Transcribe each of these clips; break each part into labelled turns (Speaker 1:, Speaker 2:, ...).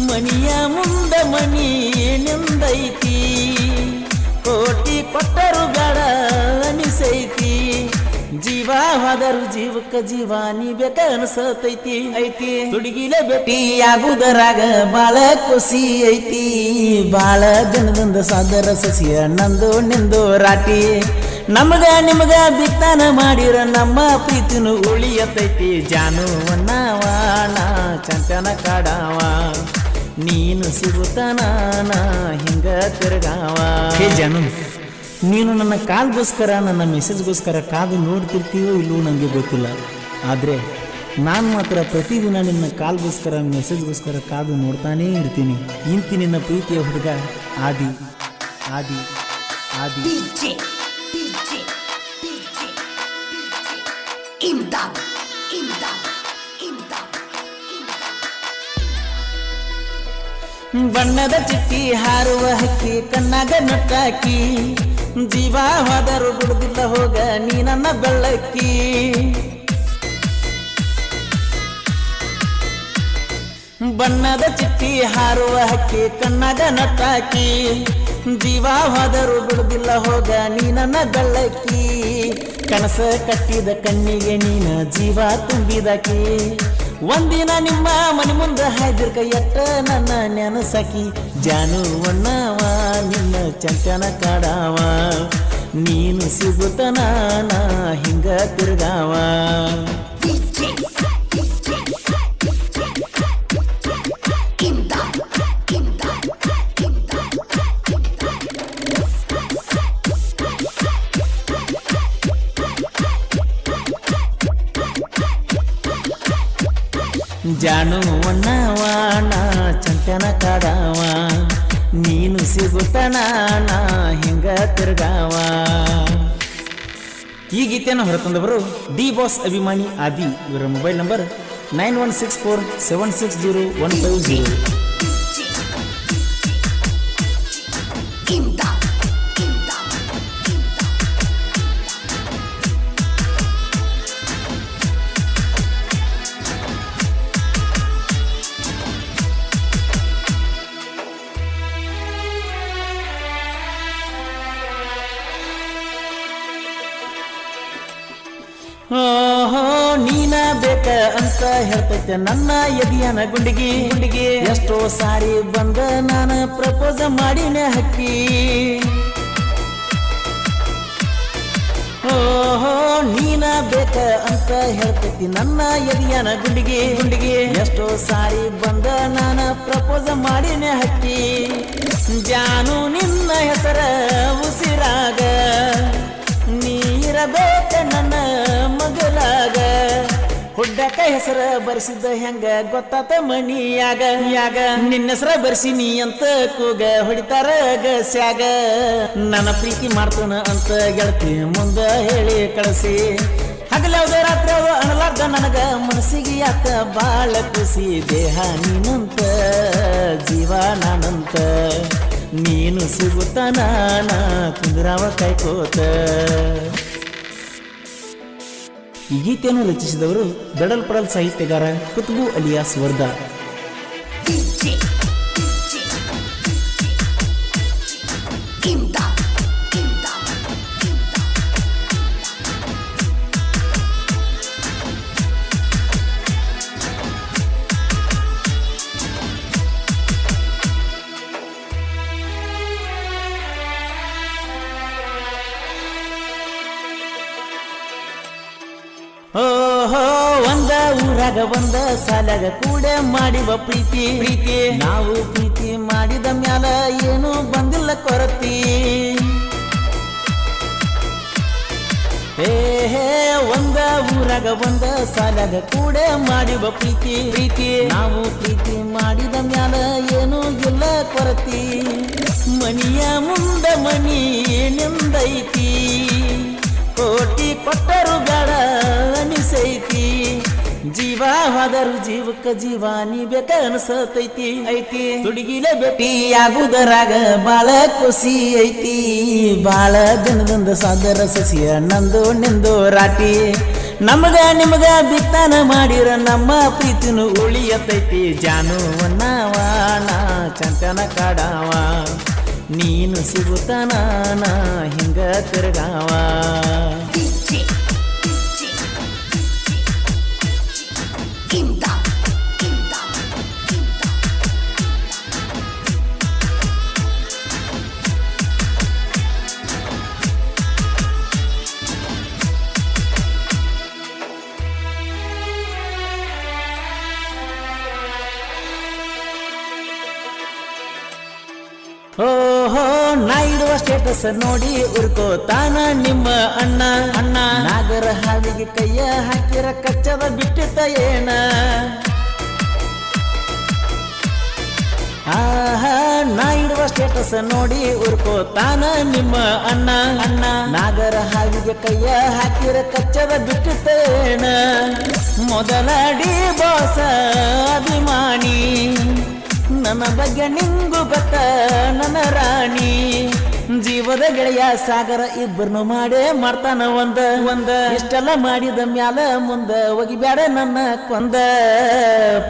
Speaker 1: ಮನಿಯ ಮುಂದ ಮನಿ ನಿಂದೈತಿ ಕೋಟಿ ಕೊಟ್ಟರು ಬೇಡ ಅನಿಸೈತಿ ಜೀವ ಹೋದರು ಜೀವಕ್ಕ ಜೀವಾನಿ ಬೇಕ ಅನ್ಸತೈತಿ ಐತಿ ತುಡುಗಿಲೆ ಭೇಟಿ ಆಗುದರಾಗ ಬಾಳ ಖುಷಿ ಐತಿ ಬಾಳ ದಿನದಿಂದ ಸಾದರ ಸಸಿಯ ನಂದು ನಿಂದು ರಾಟಿ ನಮಗ ನಿಮಗ ಬಿತ್ತಾನ ಮಾಡಿರ ನಮ್ಮ ಪ್ರೀತಿನು ಉಳಿಯತೈತಿ ಜಾನು ಅನ್ನವಾಣ ಚಂತನ ಕಾಡಾವ ನೀನು ಸಿಗುತ್ತಾನ ಹಿಂಗ ತಿರ್ಗಾವ ಹೇ ಜಾನು ನೀನು ನನ್ನ ಕಾಲ್ಗೋಸ್ಕರ ನನ್ನ ಮೆಸೇಜ್ಗೋಸ್ಕರ ಕಾದು ನೋಡ್ತಿರ್ತೀವೋ ಇಲ್ಲವೋ ನನಗೆ ಗೊತ್ತಿಲ್ಲ ಆದರೆ ನಾನು ಮಾತ್ರ ಪ್ರತಿದಿನ ನಿನ್ನ ಕಾಲ್ಗೋಸ್ಕರ ಮೆಸೇಜ್ಗೋಸ್ಕರ ಕಾದು ನೋಡ್ತಾನೇ ಇರ್ತೀನಿ ಇಂತಿ ನಿನ್ನ ಪ್ರೀತಿಯ ಹುಡುಗ ಆದಿ ಆದಿ ಆದಿ ಬಣ್ಣದ ಚಿಟ್ಟಿ ಹಾರುವ ಹಕ್ಕಿ ಕಣ್ಣಾಗ ನಟ್ಟಾಕಿ ಜೀವ ಹೋದರು ಬಿಡುದಿಲ್ಲ ಹೋಗ ನೀ ನನ್ನ ಬೆಳ್ಳಕ್ಕಿ ಬಣ್ಣದ ಚಿಟ್ಟಿ ಹಾರುವ ಹಕ್ಕಿ ಕಣ್ಣಾಗ ನಟ್ಟಾಕಿ ಜೀವ ಹೋದರು ಬಿಡುದಿಲ್ಲ ಹೋಗ ನೀ ನನ್ನ ಬೆಳ್ಳಕ್ಕಿ ಕನಸ ಕಟ್ಟಿದ ಕಣ್ಣಿಗೆ ನೀನ ಜೀವ ತುಂಬಿದಕಿ ಒಂದಿನ ನಿಮ್ಮ ಮನೆ ಮುಂದೆ ಹಾಯ್ದಿರ್ಕ ಎಟ್ಟ ನನ್ನ ನೆನಸಾಕಿ ಜಾನು ಒಣ್ಣವ ನಿನ್ನ ಚಂಚನ ಕಾಡಾವ ನೀನು ಸಿಗುತ್ತನ ಹಿಂಗ ತಿರ್ಗಾವ ಜಾನು ಒಣ್ಣವಾಣ ಚಂಚನ ಕಾಡಾವ ನೀನು ಸಿಗುತ್ತಾನ ಹಿಂಗ ತಿರ್ಗಾವ ಈ ಗೀತೆಯನ್ನು ಹೊರತಂದವರು ಡಿ ಬಾಸ್ ಅಭಿಮಾನಿ ಆದಿ ಇವರ ಮೊಬೈಲ್ ನಂಬರ್ 9164760150 ಓಹೋ ನೀನ ಬೇಕ ಅಂತ ಹೇಳ್ತೈತೆ ನನ್ನ ಎದಿಯನ ಗುಂಡಿಗೆ ಎಷ್ಟೋ ಸಾರಿ ಬಂದ ನಾನು ಪ್ರಪೋಸ್ ಮಾಡಿನೇ ಹಕ್ಕಿ ಓಹೋ ನೀನ ಬೇಕ ಅಂತ ಹೇಳ್ತೈತಿ ನನ್ನ ಎದಿಯನ ಗುಂಡಿಗೆ ಎಷ್ಟೋ ಸಾರಿ ಬಂದ ನಾನು ಪ್ರಪೋಸ್ ಮಾಡಿನೇ ಹಕ್ಕಿ ಜಾನು ನಿನ್ನ ಹೆಸರ ಉಸಿರಾಗ ನೀರಬೇಕ ನನ್ನ ಮಗಲಾಗ ಹುಡ್ಡಕ ಹೆಸರ ಬರ್ಸಿದ್ದ ಹೆಂಗ ಗೊತ್ತಾತ ಮಣಿಯಾಗ ನಿನ್ನ ಹೆಸರ ಬರ್ಸಿನಿ ಅಂತ ಕೂಗ ಹೊಡಿತಾರ ಗಸ್ಯಾಗ ನನ್ನ ಪ್ರೀತಿ ಮಾಡ್ತಾನ ಅಂತ ಗೆಳತಿ ಮುಂದ ಹೇಳಿ ಕಳಿಸಿ ಹಗಲವ್ದ ರಾತ್ರಿ ಅಣಲಾರ್ದ ನನಗ ಮನಸ್ಸಿಗೆ ಯಾಕ ಬಾಳ ಖುಷಿ ದೇಹ ನೀನಂತ ಜೀವ ನಾನಂತ ನೀನು ಸಿಗುತ್ತಾನ ಕುಂದ್ರಾವ ಕೈಕೋತ ಈ ಗೀತೆಯನ್ನು ರಚಿಸಿದವರು ದಡಲ್ ಪಡಲ್ ಸಾಹಿತ್ಯಗಾರ ಕುತ್ಬು ಅಲಿಯಾಸ್ ವರ್ದಾ ಓಹೋ ಒಂದ ಊರಾಗ ಒಂದ ಸಾಲಾಗ ಕೂಡ ಮಾಡಿವ ಪ್ರೀತಿ ನಾವು ಪ್ರೀತಿ ಮಾಡಿದ ಮ್ಯಾಲ ಏನು ಬಂದಿಲ್ಲ ಕೊರತಿ ಹೇ ಒಂದ ಊರಾಗ ಒಂದ ಸಾಲಾಗ ಕೂಡ ಮಾಡಿವ ಪ್ರೀತಿ ನಾವು ಪ್ರೀತಿ ಮಾಡಿದ ಮ್ಯಾಲ ಏನು ಇಲ್ಲ ಕೊರತಿ ಮನಿಯ ಮುಂದ ಮನಿ ನಿಂದೈತಿ ಕೋಟಿ ಕೊಟ್ಟರು ಬೇಡ ಅನಿಸೈತಿ ಜೀವ ಹೋದರು ಜೀವಕ್ಕ ಜೀವಾನಿ ಬೇಕ ಅನ್ಸತೈತಿ ಐತಿ ತುಡುಗಿಲೆ ಭೇಟಿ ಆಗುದರಾಗ ಬಾಳ ಖುಷಿ ಐತಿ ಬಾಳ ದಿನದಿಂದ ಸಾದರ ಸಸಿಯ ನಂದು ನಿಂದು ರಾಟಿ ನಮಗ ನಿಮಗ ಬಿತ್ತನ ಮಾಡಿರ ನಮ್ಮ ಪ್ರೀತಿನು ಉಳಿಯತೈತಿ ಜಾನು ಅನ್ನವ ನಾ ಚಂತನ ಕಾಡವ ನೀನು ಸಿಗುತ್ತಾನ ನಾ ಹಿಂಗ ತಿರ್ಗಾವ ಓಹೋ ನಾ ಇಡುವ ಸ್ಟೇಟಸ್ ನೋಡಿ ಉರ್ಕೋತಾನ ನಿಮ್ಮ ಅಣ್ಣ ಅಣ್ಣ ನಾಗರ ಹಾವಿಗೆ ಕೈಯ ಹಾಕಿರ ಕಚ್ಚದ ಬಿಟ್ಟಿತ ಏನ ಆಹಾ ನಾ ಇಡುವ ಸ್ಟೇಟಸ್ ನೋಡಿ ಉರ್ಕೋತಾನ ನಿಮ್ಮ ಅಣ್ಣ ಅಣ್ಣ ನಾಗರ ಹಾವಿಗೆ ಕೈಯ ಹಾಕಿರ ಕಚ್ಚದ ಬಿಟ್ಟಿತ ಏನ ಮೊದಲಡಿ ಬಾಸ ಅಭಿಮಾನಿ ನನ್ನ ಬಗ್ಗೆ ನಿಂಗು ಗೊತ್ತ ನನ್ನ ರಾಣಿ ಜೀವದ ಗೆಳೆಯ ಸಾಗರ ಇಬ್ಬರನ್ನು ಮಾಡೇ ಮಾಡ್ತಾನ ಒಂದ ಇಷ್ಟೆಲ್ಲ ಮಾಡಿದ ಮ್ಯಾಲ ಮುಂದ ಒಗಿಬ್ಯಾಡ ನನ್ನ ಕೊಂದ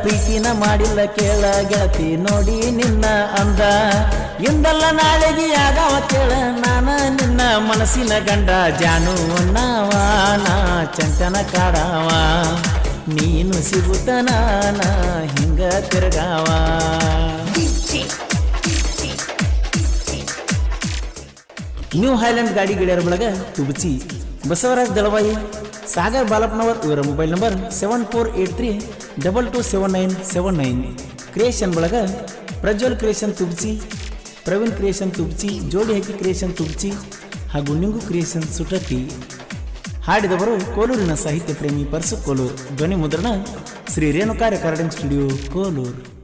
Speaker 1: ಪ್ರೀತಿನ ಮಾಡಿಲ್ಲ ಕೇಳ ಗೆಳತಿ ನೋಡಿ ನಿನ್ನ ಅಂದ ಇಂದಲ್ಲ ನಾಳೆಗೆ ಆಗವ ಕೇಳ ನಾನ ನಿನ್ನ ಮನಸ್ಸಿನ ಗಂಡ ಜಾನು ನಾವ ನಾ ಚಂತನ ಕಾಡವ ನೀನು ಸಿಗುತ್ತಾನ ನಾ ಹಿಂಗ ತಿರ್ಗಾವ ನ್ಯೂ ಹೈಲ್ಯಾಂಡ್ ಗಾಡಿ ಗಿಳಿಯರ ಬಳಗ ತುಬಚಿ ಬಸವರಾಜ್ ದಳವಾಯಿ ಸಾಗರ್ ಬಾಲಪ್ಪನವರ್ ಇವರ ಮೊಬೈಲ್ ನಂಬರ್ 7483227979 ಕ್ರಿಯೇಷನ್ ಬಳಗ ಪ್ರಜ್ವಲ್ ಕ್ರಿಯೇಷನ್ ತುಬಚಿ ಪ್ರವೀಣ್ ಕ್ರಿಯೇಷನ್ ತುಬಚಿ ಜೋಡಿ ಹಾಕಿ ಕ್ರಿಯೇಷನ್ ತುಬಚಿ ಹಾಗೂ ನಿಂಗು ಕ್ರಿಯೇಷನ್ ಸುಟತಿ ಹಾಡಿದವರು ಕೋಲೂರಿನ ಸಾಹಿತ್ಯ ಪ್ರೇಮಿ ಪರಸು ಕೋಲೂರ್ ಧ್ವನಿ ಮುದ್ರಣ ಶ್ರೀ ರೇಣುಕಾ ರೆಕಾರ್ಡಿಂಗ್ ಸ್ಟುಡಿಯೋ ಕೋಲೂರು